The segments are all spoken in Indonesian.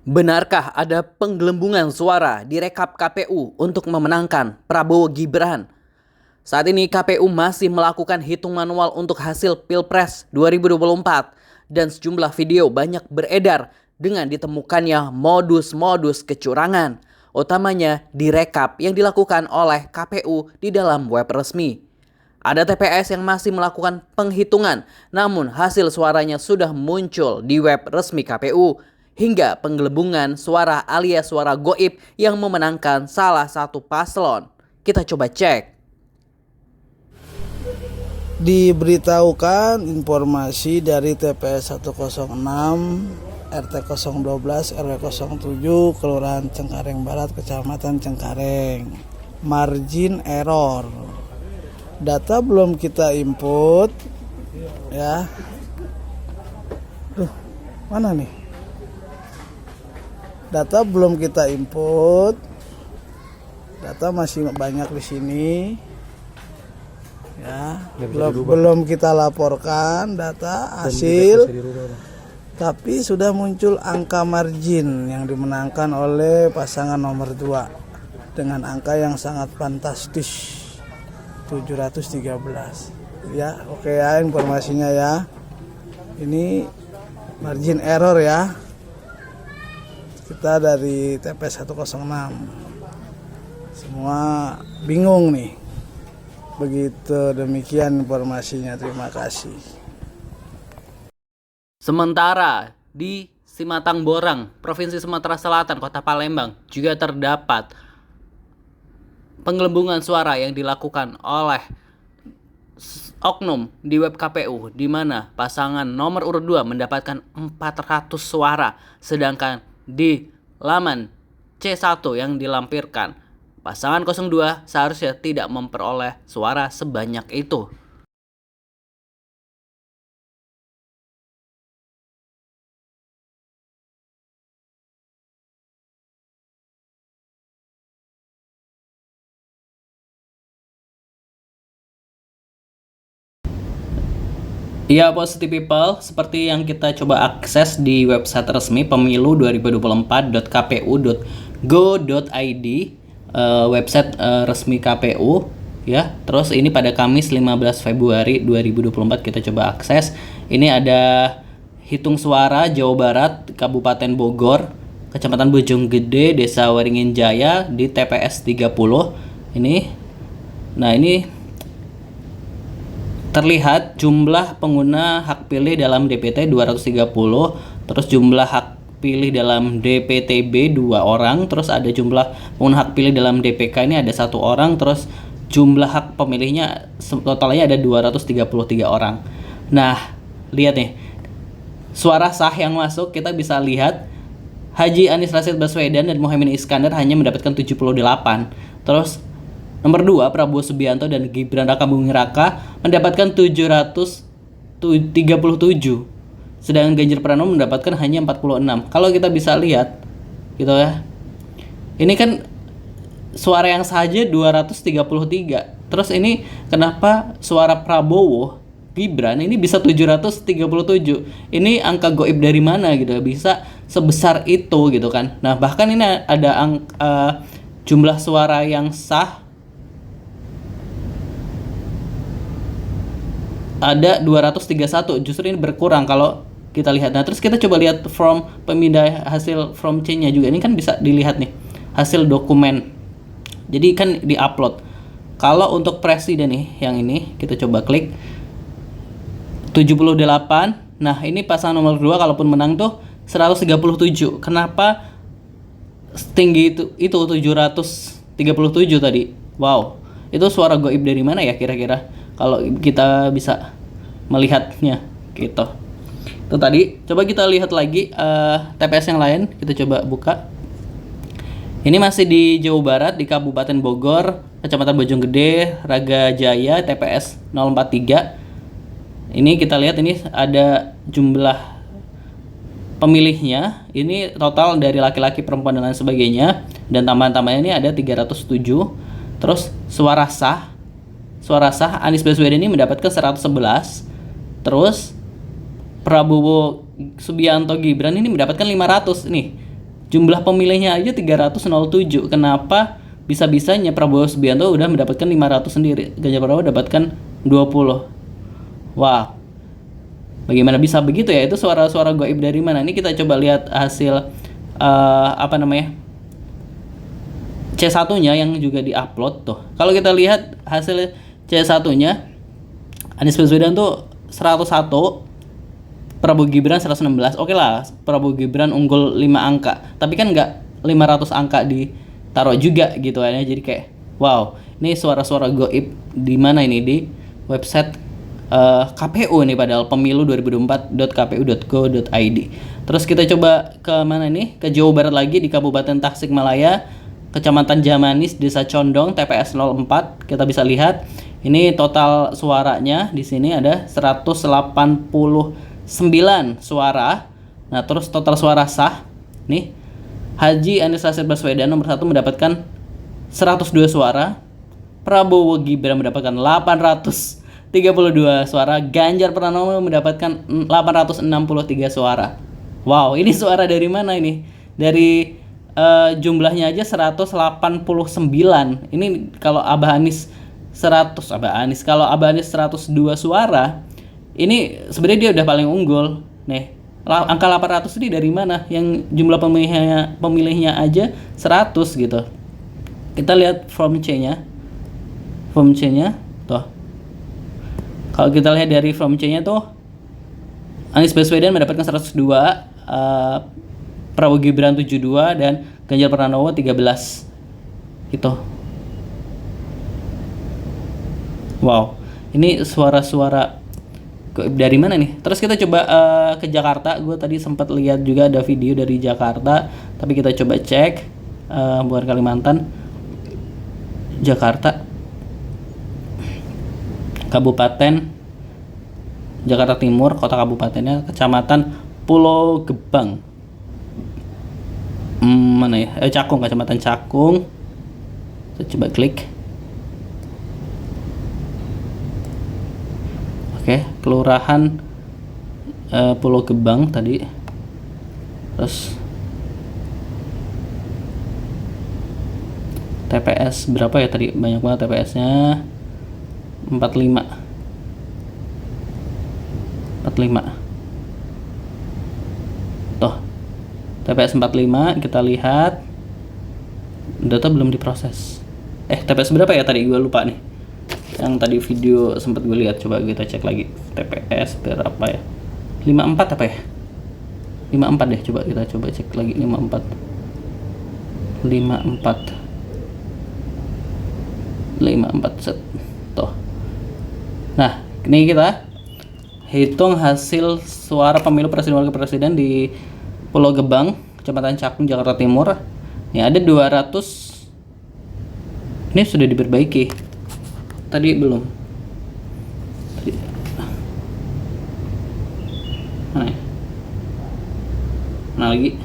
Benarkah ada penggelembungan suara di rekap KPU untuk memenangkan Prabowo Gibran? Saat ini KPU masih melakukan hitung manual untuk hasil Pilpres 2024 dan sejumlah video banyak beredar dengan ditemukannya modus-modus kecurangan, utamanya di rekap yang dilakukan oleh KPU di dalam web resmi. Ada TPS yang masih melakukan penghitungan, namun hasil suaranya sudah muncul di web resmi KPU, hingga penggelembungan suara alias suara goib yang memenangkan salah satu paslon. Kita coba cek. Diberitahukan informasi dari TPS 106, RT 012, RW 07, Kelurahan Cengkareng Barat, Kecamatan Cengkareng. Margin error. Data belum kita input, ya. Mana nih? Data belum kita input. Data masih banyak di sini. Ya, belum kita laporkan data hasil, tapi sudah muncul angka margin yang dimenangkan oleh pasangan nomor 2 dengan angka yang sangat fantastis, 713. Ya, oke ya informasinya ya. Ini margin error ya. Kita dari TPS 106. Semua bingung nih. Begitu demikian informasinya, terima kasih. Sementara di Simatang Borang, Provinsi Sumatera Selatan, Kota Palembang, juga terdapat penggelembungan suara yang dilakukan oleh oknum di web KPU, di mana pasangan nomor urut 2 mendapatkan 400 suara, sedangkan di laman C1 yang dilampirkan, pasangan 02 seharusnya tidak memperoleh suara sebanyak itu. Ya, positive people, seperti yang kita coba akses di website resmi pemilu2024.kpu.go.id, website resmi KPU ya. Terus ini pada Kamis 15 Februari 2024 kita coba akses. Ini ada hitung suara Jawa Barat, Kabupaten Bogor, Kecamatan Bojonggede, Desa Waringin Jaya di TPS 30. Ini. Nah, ini terlihat jumlah pengguna hak pilih dalam DPT 230, terus jumlah hak pilih dalam DPTB 2 orang, terus ada jumlah pengguna hak pilih dalam DPK ini ada 1 orang, terus jumlah hak pemilihnya totalnya ada 233 orang. Nah, lihat nih. Suara sah yang masuk kita bisa lihat Haji Anies Rashid Baswedan dan Muhaimin Iskandar hanya mendapatkan 78. Terus nomor 2 Prabowo Subianto dan Gibran Raka Buming Raka mendapatkan 737. Sedangkan Ganjar Pranowo mendapatkan hanya 46. Kalau kita bisa lihat gitu ya. Ini kan suara yang saja 233. Terus ini kenapa suara Prabowo Gibran ini bisa 737? Ini angka goib dari mana gitu, bisa sebesar itu gitu kan. Nah, bahkan ini ada jumlah suara yang sah ada 231, justru ini berkurang kalau kita lihat. Nah, terus kita coba lihat from pemindah hasil from C-nya juga. Ini kan bisa dilihat nih hasil dokumen. Jadi kan di-upload. Kalau untuk presiden nih yang ini kita coba klik 78. Nah, ini pasangan nomor 2 kalaupun menang tuh 137. Kenapa setinggi itu 737 tadi? Wow. Itu suara goib dari mana ya kira-kira? Kalau kita bisa melihatnya gitu. Itu tadi. Coba kita lihat lagi TPS yang lain. Kita coba buka. Ini masih di Jawa Barat, di Kabupaten Bogor, Kecamatan Bojonggede, Raga Jaya, TPS 043. Ini kita lihat ini ada jumlah pemilihnya. Ini total dari laki-laki, perempuan dan lain sebagainya. Dan tambahan-tambahannya ini ada 307. Terus suara sah Anies Baswedan ini mendapatkan 111. Terus Prabowo Subianto Gibran ini mendapatkan 500 nih. Jumlah pemilihnya aja 307. Kenapa bisa-bisanya Prabowo Subianto udah mendapatkan 500 sendiri, Ganjar Pranowo dapatkan 20. Wow. Bagaimana bisa begitu ya? Itu suara-suara gaib dari mana? Ini kita coba lihat hasil C1-nya yang juga diupload tuh. Kalau kita lihat hasil C1-nya, Anies Baswedan tuh 101, Prabowo Gibran 116. Oke lah, Prabowo Gibran unggul 5 angka. Tapi kan nggak 500 angka ditaruh juga gitu kan ya. Jadi kayak wow, ini suara-suara gaib di mana ini? Di website KPU nih, padahal pemilu 2024.kpu.go.id. Terus kita coba ke mana nih? Ke Jawa Barat lagi, di Kabupaten Tasikmalaya, Kecamatan Jamanis, Desa Condong, TPS 04. Kita bisa lihat ini total suaranya di sini ada 189 suara. Nah, terus total suara sah nih, Haji Anies Rashid Baswedan nomor 1 mendapatkan 102 suara, Prabowo Gibran mendapatkan 832 suara, Ganjar Pranowo mendapatkan 863 suara. Wow, ini suara dari mana ini? Dari jumlahnya aja 189. Ini kalau Abah Anies 102 suara, ini sebenarnya dia udah paling unggul. Nih, angka 800 ini dari mana? Yang jumlah pemilihnya aja 100 gitu. Kita lihat form C-nya. Tuh. Kalau kita lihat dari form C-nya tuh, Anies Baswedan mendapatkan 102, Prabowo Gibran 72, dan Ganjar Pranowo 13. Gitu. Wow, ini suara-suara dari mana nih? Terus kita coba ke Jakarta. Gue tadi sempat lihat juga ada video dari Jakarta, tapi kita coba cek, bukan Kalimantan, Jakarta, Kabupaten Jakarta Timur, kota kabupatennya, Kecamatan Pulau Gebang. Mana ya? Cakung, Kecamatan Cakung. Kita coba klik. Oke, Kelurahan Pulau Gebang tadi. Terus TPS berapa ya tadi? Banyak banget TPS-nya. 45. Tuh. TPS 45, kita lihat. Data belum diproses. TPS berapa ya tadi? Gue lupa nih. Yang tadi video sempat gue lihat, coba kita cek lagi. TPS berapa ya? 54 apa ya? 54 deh, coba kita cek lagi. 54 set. Tuh. Nah, ini kita hitung hasil suara pemilu presiden wakil presiden di Pulau Gebang, Kecamatan Cakung, Jakarta Timur. Ini ada 200. Ini sudah diperbaiki. Tadi belum. Mana ya? Mana lagi?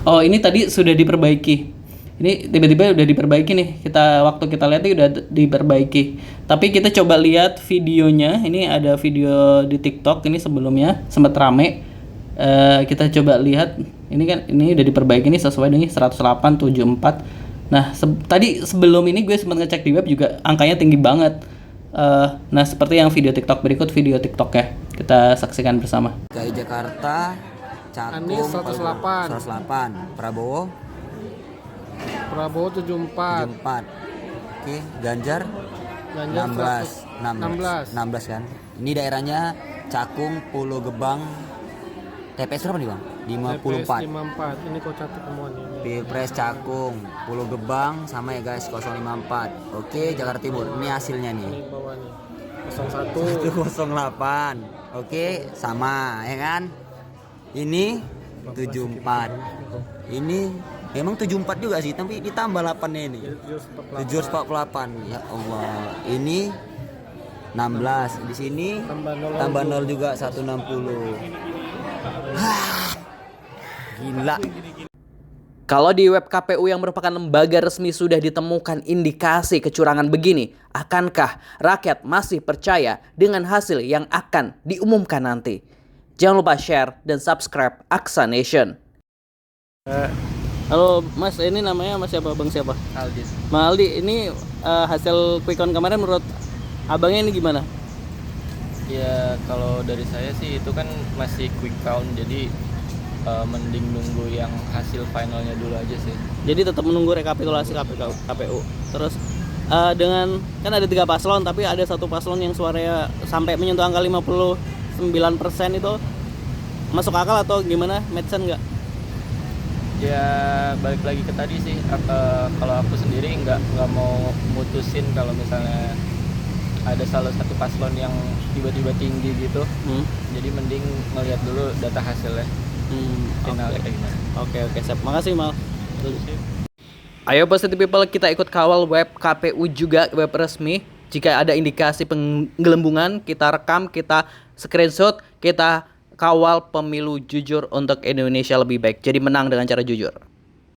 Oh, ini tadi sudah diperbaiki. Ini tiba-tiba udah diperbaiki nih. Waktu kita lihat ini udah diperbaiki. Tapi kita coba lihat videonya. Ini ada video di TikTok ini sebelumnya sempat rame. Kita coba lihat. Ini udah diperbaiki nih sesuai dengan 108.74. Nah, tadi sebelum ini gue sempat ngecek di web juga angkanya tinggi banget. Nah, seperti yang video TikTok berikut, video TikTok ya. Kita saksikan bersama. DKI Jakarta, Cakung, Anies 108. 108, Prabowo 74. Oke, Ganjar 16 kan. Ini daerahnya Cakung, Pulau Gebang. TPS berapa nih, Bang? 54. 54. Ini kau catat semua nih. Pilpres Cakung, Pulau Gebang sama ya guys, 054. Oke, Jakarta Timur. Ini hasilnya nih. Ini bawah nih. 01. 108. Oke, sama ya kan? Ini 74. Ini emang 74 juga sih, tapi ditambah 8-nya ini. 748. Ya Allah. Ini 16. Di sini tambah 0 juga 160. Gila. Kalau di web KPU yang merupakan lembaga resmi sudah ditemukan indikasi kecurangan begini, akankah rakyat masih percaya dengan hasil yang akan diumumkan nanti? Jangan lupa share dan subscribe Aksa Nation. Halo Mas, ini namanya Mas siapa? Bang siapa? Aldi. Mas Aldi, ini hasil quick count kemarin menurut abangnya ini gimana? Ya kalau dari saya sih itu kan masih quick count, jadi mending nunggu yang hasil finalnya dulu aja sih. Jadi tetap menunggu rekapitulasi KPU. Terus dengan kan ada 3 paslon, tapi ada satu paslon yang suaranya sampai menyentuh angka 59% itu masuk akal atau gimana? Make sense nggak? Ya balik lagi ke tadi sih, kalau aku sendiri nggak mau mutusin kalau misalnya ada salah satu paslon yang tiba-tiba tinggi gitu. Jadi mending ngelihat dulu data hasilnya. Finalnya kayak gimana. Oke, siap. Makasih Mal. Ayo Positive People, kita ikut kawal web KPU juga, web resmi. Jika ada indikasi penggelembungan, kita rekam, kita screenshot, kita kawal pemilu jujur untuk Indonesia lebih baik. Jadi menang dengan cara jujur.